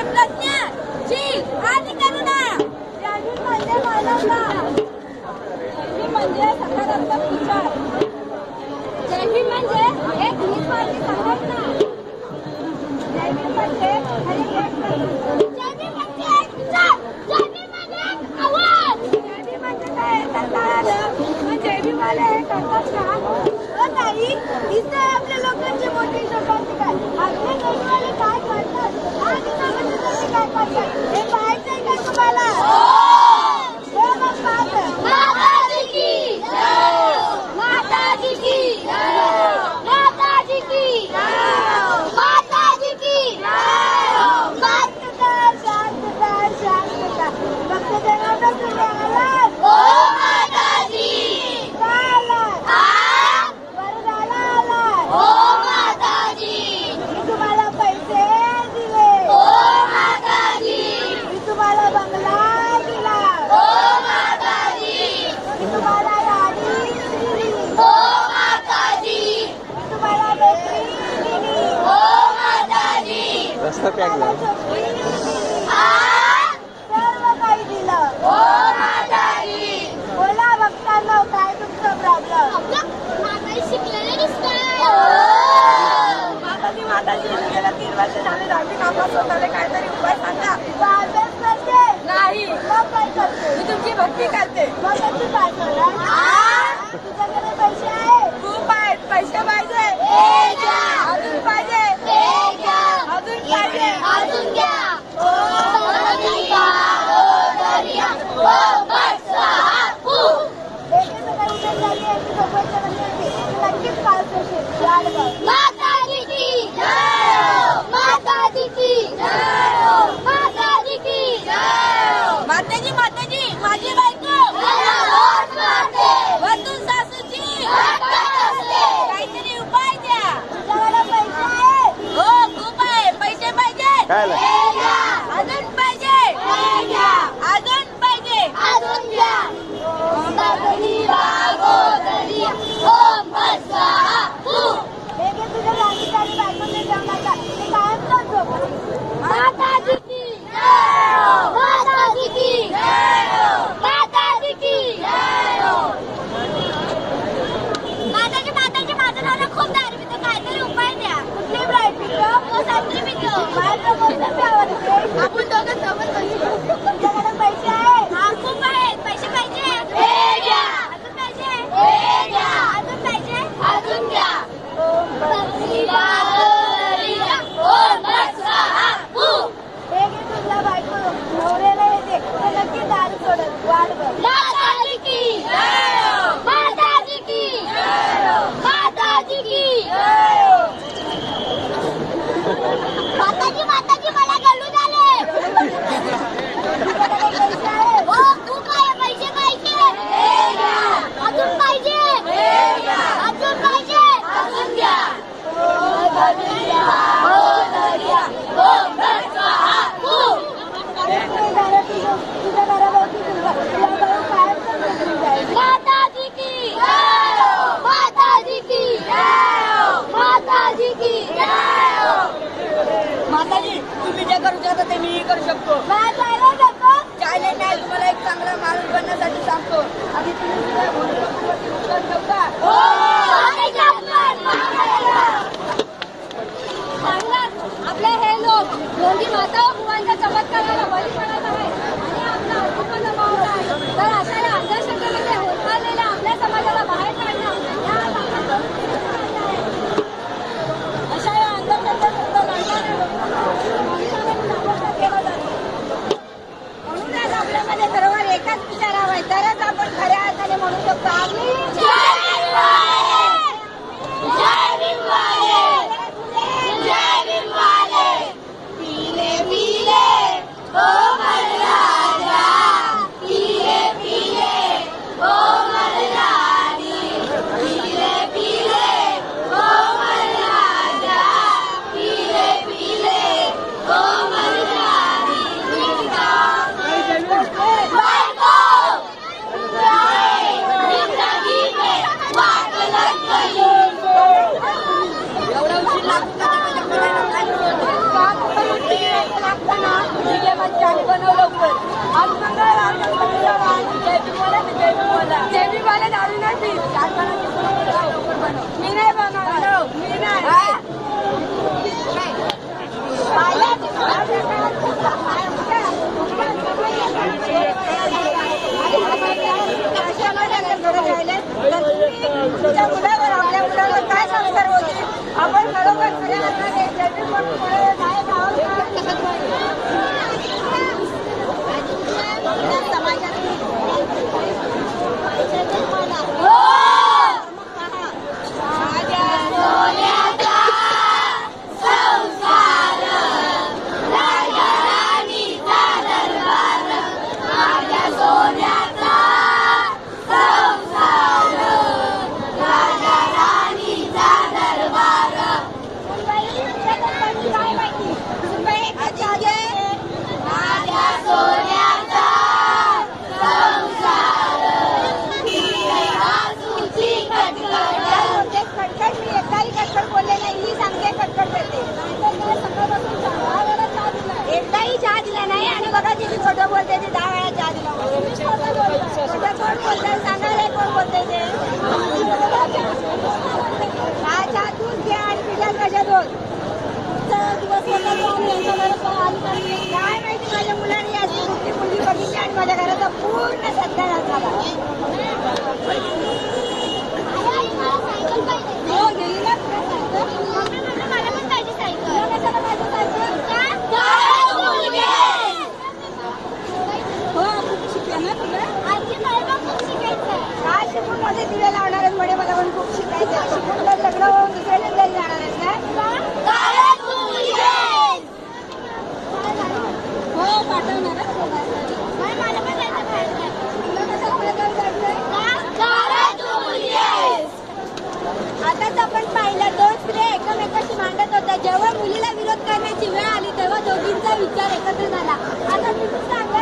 प्रज्ञा, शील आणि करुणा. जय भीम म्हणजे मानवता. जय भीम म्हणजे सकारात्मक विचार. जय भीम म्हणजे एक निस्वार्थी संघटना. जय भीम म्हणजे जय भीम म्हणजे एक विचार. जय भीम म्हणजे एक आवाज. जय भीम म्हणजे काय जय भीम वाले हे करतात ना नाही. इथे आपल्या लोकांची मोठी शोकांती काय आपले जयवाले काय करतात आणि समाजासाठी काय करतात हे पाहायचंय का तुम्हाला? हो मग पाहतो. माताजी की जय. माताजी की जय. माताजी की जय. माताजी की जय. शांतता शांतता शांतता. फक्त देवाला तुम्ही आलात. हो माताजी. मी तुम्हाला पैसे दिले. हो माताजी. मी तुम्हाला बंगला दिला. हो माताजी. मी तुम्हाला गाडी दिली. हो माताजी. मी तुम्हाला नोकरी दिली. हो माताजी. रस्ता पॅकला सर्व काही दिलं. हो माताजी. बोला भक्तांनो काय तुमचं प्रॉब्लेम? माताजी शिकलेले दिसतात. माताजी गेल्या 3 वर्ष झाले 10वी नापास होत आले. काहीतरी उपाय सांगा. अभ्यास करते नाही. मग काय करते? मी तुमची भक्ती करते. मग कशी काय करणार? तुझ्याकडे पैसे आहे? खूप आहेत. पैसे पाहिजे? अजून पाहिजे? अजून पाहिजे? अजून घ्या. माताजी की जय. माताजी की जय. माताजी की जय. माताजी माताजी माझी बायको वधू सासूची काहीतरी उपाय द्या. तुझ्याकडे पैसे आहे? हो खूप आहे. पैसे पाहिजे? अजून पाहिजे? अजून पाहिजे? अजून घ्या. माताजी की जय. माताजी की जय. माताजी की जय. माताजी माताजी माझं नाव खूप दारू पितो. काहीतरी उपाय द्या. कुठली ब्राईट पितो? संत्री पितो. माझं कोणतं आवडते? आपण दोघं सोबत बसू. तुमच्याकडे पैसे आहे? हा खूप आहेत. पैसे पाहिजे? अजून पाहिजे? अजून पाहिजे? अजून घ्या. तुझ्या बायको नवऱ्याला येते तर नक्की दारू सोडत. वाढ बघ. माताजी की जय. माताजी की जय. माताजी की जय. माताजी माताजी मला गळून आले. पैसे आहे? हो खूप आहे. पैसे पाहिजे? अजून पाहिजे? अजून पाहिजे? अजून घ्या. माताजी की जय. माताजी की जय. माताजी की जय. माताजी तुम्ही जे करू शकता ते मी करू शकतो. चायलेंज नाही. तुम्हाला एक चांगला माणूस बनण्यासाठी सांगतो. आधी तुम्ही शकता. आपले हे लोक दोन्ही माता व भुवांच्या चमत्काराला बळी पडत आहेत आणि आपला अल्पपण गमावला आहे. तर अशा या अंधश्रद्धेमध्ये होरपळलेल्या आपल्या समाजाला बाहेर काढणं अशा या अंधश्रद्धेविरुद्ध लढणाऱ्या म्हणूनच आपल्यामध्ये बरोबर एकच विचारावा आहे. तरच आपण खऱ्या अर्थाने म्हणू शकतो आम्ही जय भीम वाले. जय भीम वाले. जय भीम वाले. बनव लवकर. आज मंगळवार जय भीम वाले दारू नाही पीत. लवकर बनव. मी नाही बनवणार. मी नाही. तुमच्या मुलावर आपल्या मुलावर काय संस्कार होते आपण खरोखर खऱ्या अर्थाने एकदाही चहा दिला नाही. आणि बघा तिथे छोटं बोलते ते 10 वेळा चहा दिला. कोण बोलतंय सांगायला कोण बोलतंय ते चहा दूध घ्या आणि पिठात कशा दोन दिवस काय माहिती माझ्या मुलांनी अशी कुठली मुलगी बघितली आणि माझ्या घराचा पूर्ण सत्कार झाला. हो गेली ना मला पण पाहिजे सायकल. हो खूप शिकला ना तुला. काय शिकून मध्ये दिवे लावणार आहेत म्हणे. मला पण खूप शिकायचं. शिकून तर लग्न होऊन दुसऱ्याला तरी जाणार आहेत ना. हो पाठवणार. मला पण जायचं. आताच आपण पाहिलं दोन स्त्रिया एकमेकाशी मांडत होत्या. जेव्हा मुलीला विरोध करण्याची वेळ आली तेव्हा दोघींचा विचार एकत्र झाला. आता तुम्ही सांगा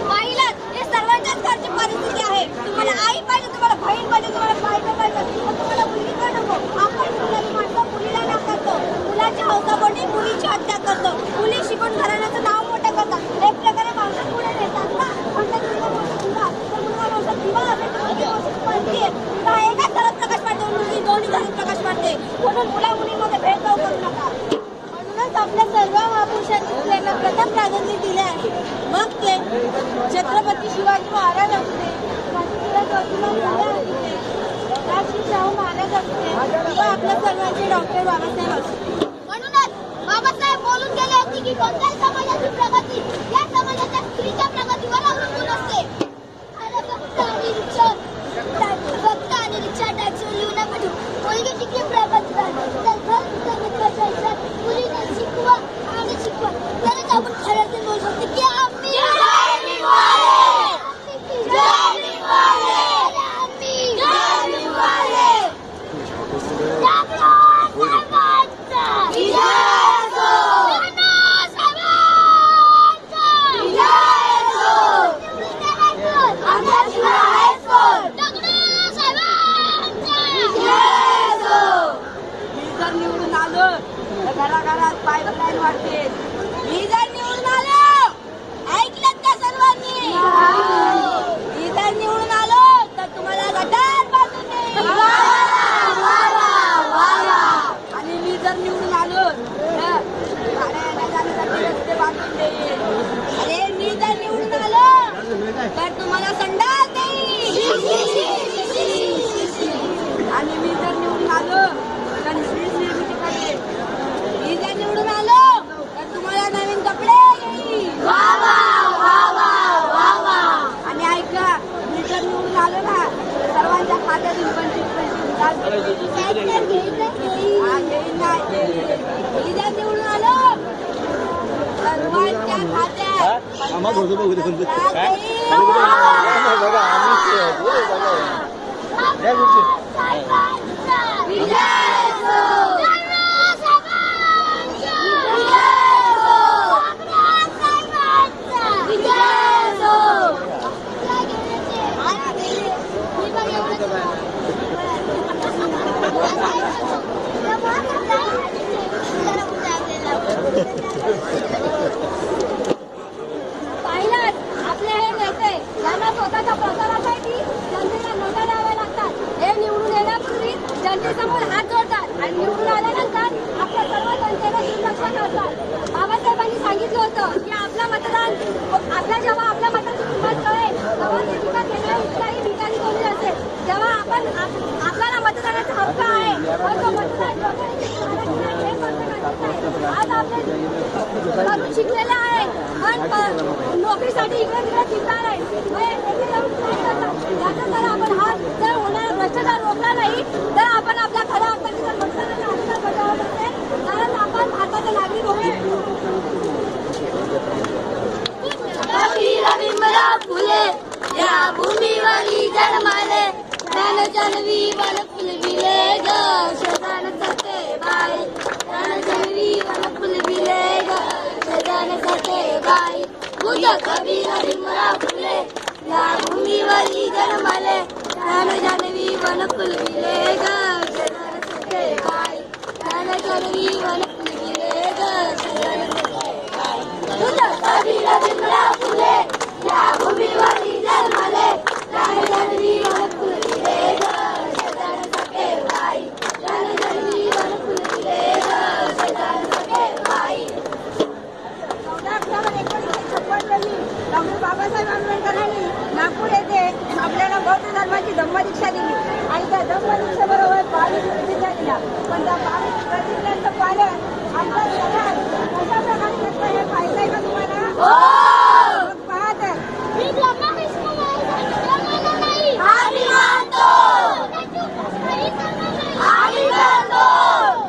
पाहिलं हे सर्वांच्याच घरची परिस्थिती आहे. तुम्हाला आई पाहिजे, तुम्हाला बहीण पाहिजे, तुम्हाला पाहिजे तुम्हाला मुलगी पण नको. आपण मुलाची माणसं मुलीला नाकारतो. मुलाच्या हौसापोटी मुलीची हत्या करतो. मुली शिकून घराण्याचं नाव मोठं करतात. एक प्रकारे माणसं पुढे नेतात ना. एकाच घरात प्रकाश पाडते मुलगी दोन्ही घरात प्रकाश पाडते. म्हणून मुला मुलीमध्ये भेदभाव करू नका. म्हणूनच आपल्या सर्व महापुरुषांनी स्त्रियांना प्रथम प्राधान्य दिले आहे. मग ते छत्रपती शिवाजी महाराज असते, राजश्री शाहू महाराज असते किंवा आपल्या सर्वांचे डॉक्टर बाबासाहेब असते. म्हणूनच बाबासाहेब बोलून गेले होते की कोणत्याही समाजाची प्रगती या समाजाच्या स्त्रीच्या प्रगतीवर अवलंबून असते. फक्त आणि रिक्षा टॅक्सीवर लिहून मुलगी शिकली प्रगती मुलीने शिकवा आणि शिकवा तरच आपण खऱ्याचे बोलू शकतो की आम्ही घराघरात पाईपलाईन वाढते. मी जर निवडून आलो ऐकलं का सर्वांनी. मी जर निवडून आलो तर तुम्हाला गटार बांधून देईन. आणि मी जर निवडून आलो तर गाड्या जाण्यासाठी रस्ते बांधून देईन. अरे मी जर निवडून आलो तर तुम्हाला संडास देईन. आणि मी जर निवडून आलो तर मी जर निवडून आलो तर तुम्हाला नवीन कपडे येईल. आणि ऐका मी जर निवडून आलो ना सर्वांच्या खात्यातून 25,000 मी जर निवडून आलो सर्वांच्या खात्यात पाहिलात आपले हे नेते यांना स्वतःच्या प्रचारासाठी जनतेला नोटा द्याव्या लागतात. हे निवडून येण्यापूर्वी जनतेसमोर हात जोडतात आणि निवडून आल्यानंतर आपल्या सर्व जनतेला दुर्लक्ष करतात. बाबासाहेबांनी सांगितलं होतं की जेव्हा आपल्या मताची किंमत कळेल तेव्हा ते टीका केल्याही ठिकाणी कोणी असेल. जेव्हा आपल्याला मतदानाचा हक्क आहे पण तो मतदान आज आपले तरुण शिकलेले आहे पण नोकरीसाठी इकडे तिकडे फिरणार आहे. याचा जर आपण हा जर होणारा भ्रष्टाचार रोखला नाही तर आपण आपल्या खऱ्या अर्थाने जर मतदानाचा अधिकार बजावत असेल तरच आपण भारताचे नागरिक होऊ. रवींद्रनाथ फुले या भूमीवरी जन्माले ज्ञान जानवी वन फुलविले ग शदान सतेबाई ज्ञान जानवी वन फुलविले ग शदान सतेबाई पूज कवी रवींद्रनाथ फुले या भूमीवरी जन्माले ज्ञान जानवी वन फुलविले ग शदान सतेबाई ज्ञान जानवी वन फुलविले ग शदान सतेबाई पूज कवी रवींद्रनाथ फुले या भूमीवरी जन्माले ज्ञान जानवी वन फुलविले ग शदान सतेबाई ज्ञान जानवी वन फुलविले ग शदान सतेबाई. 14 ऑक्टोबर 1956 रोजी डॉक्टर बाबासाहेब आंबेडकरांनी नागपूर येथे आपल्याला बौद्ध धर्माची धम्मदीक्षा दिली आणि त्या धम्मदीक्षेबरोबर 22 प्रतिज्ञा दिल्या. पण त्या 22 प्रतिज्ञांचं पालन आमच्या शहरात कशा प्रकारे करतं हे पाहिलंय का तुम्हाला? पाहत मी ब्रह्मा विष्णू नाही आम्ही मानतो आम्ही मानतो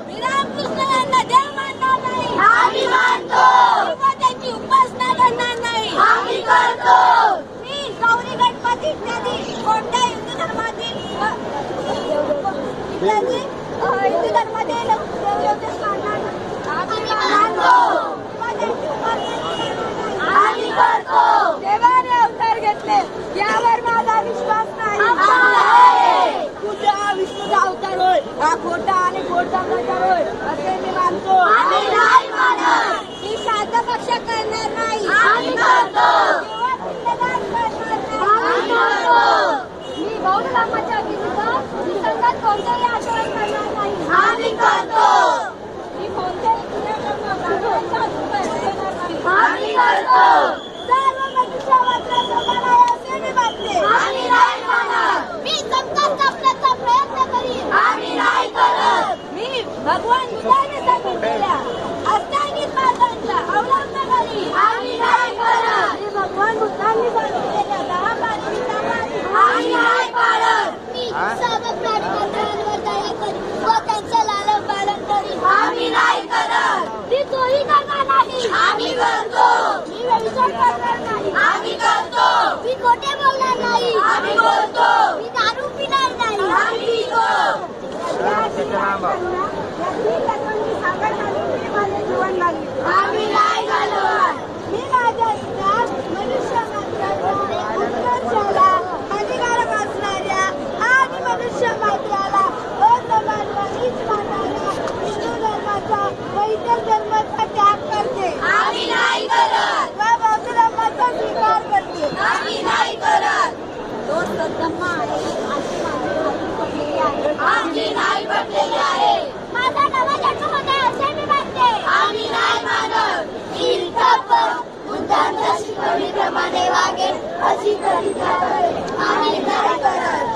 मी रामकृष्ण यांना देव मानणार नाही आम्ही मानतो किंवा त्यांची उपासना करणार नाही आम्ही करतो. मी गौरी गणपती इत्यादी कोणत्या हिंदू धर्मातील हिंदू धर्मातील देवदेवतेस मानणार नाही आम्ही मानतो किंवा त्यांची उपासना आम्ही करतो. देवाने अवतार घेतले यावर माझा विश्वास नाही. कुठे हा विष्णूचा अवतार होय हा खोटा आणि खोटा प्रचार होय असे मी मानतो. आम्ही नाही मानत. मी शांत पक्ष करणार नाही आम्ही करतो किंवा पिंडदान करणार नाही आम्ही करतो. मी बौद्ध धर्माच्या विरुद्ध निसंगात कोणतेही आचरण करणार नाही आम्ही करतो. मी कोणत्याही आम्ही करतो. सर्व मनुष्य मात्र समान आहे असे मी मानते आम्ही नाही मानत. मी समता जपण्याचा प्रयत्न करीन आम्ही नाही करत. मी भगवान बुद्धाने सांगितलेल्या अष्टांगिक मार्गांचा अवलंब करीन आम्ही नाही करत. मी भगवान बुद्धांनी सांगितलेल्या 10 बातमीचा आम्ही नाही पाळत. मी सर्व प्राणीमात्रांवर दया करीन व त्यांचे लालन पालन करीन आम्ही नाही करत. मी चोरी करणार नाही आम्ही करतो. मी व्यभिचार करणार नाही आम्ही करतो. मी खोटे बोलणार नाही आम्ही बोलतो. मी दारू पिणार नाही आम्ही पितो. आम्ही नाही घालवत. मी माझ्या इतिहास मनुष्य मात्राला उत्कर्षाला हानिकारक असणाऱ्या आणि मनुष्य मात्राला असमानला नीच मानणाऱ्या हिंदू धर्माचा व इतर धर्माचा त्याग करते आम्ही नाही करत. व बौद्ध धर्माचा स्वीकार करते आम्ही नाही करत. तो सद्धम्मा आहे आमची नाही पडलेली आहे. माझा नवा जन्म होता असे मी मानते आम्ही नाही मानत. मी बुद्धांच्या शिकवणीप्रमाणे वागेल अशी प्रतिज्ञा करेन आम्ही नाही करत.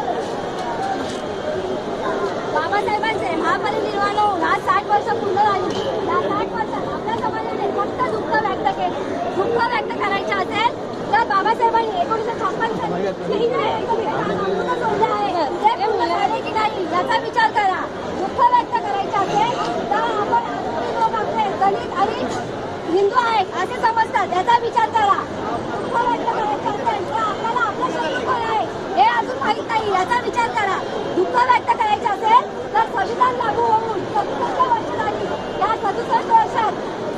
बाबासाहेबांचे महापरिनिर्वाण होऊन आज 60 वर्ष पूर्ण झाली. या 60 वर्षात आपल्या समाजाने फक्त दुःख व्यक्त केले. दुःख व्यक्त करायचे असेल तर बाबासाहेबांनी 1956 साली सोडले आहे ते पूर्ण झाले की नाही याचा विचार करा. दुःख व्यक्त करायचे असेल तर आपण लोक आपले दलित आणि हिंदू आहेत असे समजतात याचा विचार करा. दुःख व्यक्त करायचे असेल तर आपल्याला आपलं शत्रू कोण आहे हे अजून माहीत नाही याचा विचार करा. दुःख व्यक्त करायचे असेल तर संविधान लागू होऊन 67 वर्ष झाली. या 67 वर्षात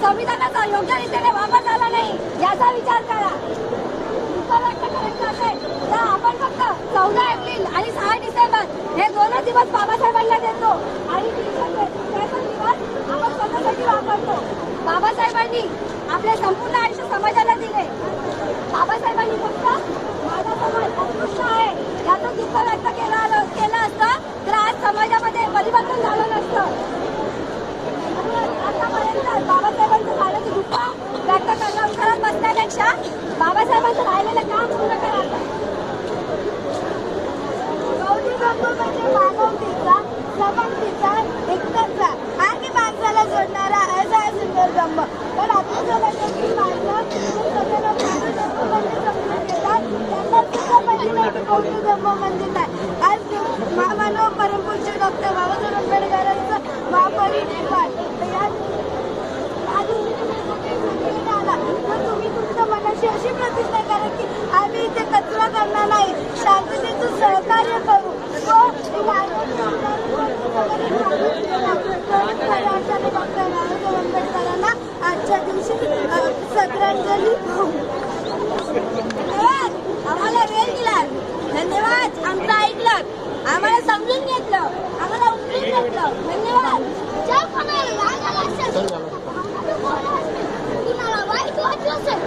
संविधानाचा योग्य रीतीने वापर झाला नाही याचा विचार करा. दुःख व्यक्त करायचं असेल तर आपण फक्त 14 एप्रिल आणि 6 डिसेंबर हे 2 दिवस बाबासाहेबांना देतो आणि 363 दिवस आपण स्वतःसाठी वापरतो. बाबासाहेबांनी आपले संपूर्ण आयुष्य समाजाला दिले. बाबासाहेबांनी फक्त माझा समाज उत्कृष्ट आहे याचं दुःख व्यक्त केलं असतं तर आज समाजामध्ये परिवर्तन झालं नसतं. आतापर्यंत बाबासाहेबांचं झालेलं दुःख व्यक्त करत बसण्यापेक्षा बाबासाहेबांचं राहिलेलं काम पूर्ण करायचं. गौरी गंगो म्हणजे मानवतेचा, समानतेचा, एकताचा आणि माणसाला जोडणारा असा सुंदर गंग. पण आता जो म्हणजे माणसं स्वतःला म्हणजे समजून घेतात त्यांना सुद्धा म्हणजे गौरी गंगो म्हणजे नाही. आज महामानव परमपूज्य डॉक्टर बाबासाहेब आंबेडकरांचं महापरिनिर्वाण तुम्ही तुमच्या मनाशी अशी प्रतिज्ञा करा की आम्ही इथे कचरा करणार नाही, शांततेचं सहकार्य करू. डॉक्टर बाबासाहेब आंबेडकरांना आजच्या दिवशी श्रद्धांजली. धन्यवाद, आम्हाला वेळ दिला. धन्यवाद, आमचं ऐकलं, आम्हाला समजून घेतलं, आम्हाला उमजून घेतलं. धन्यवाद. ज्या कोणाला राग आला असेल, कुणाला वाईट वाटलं असेल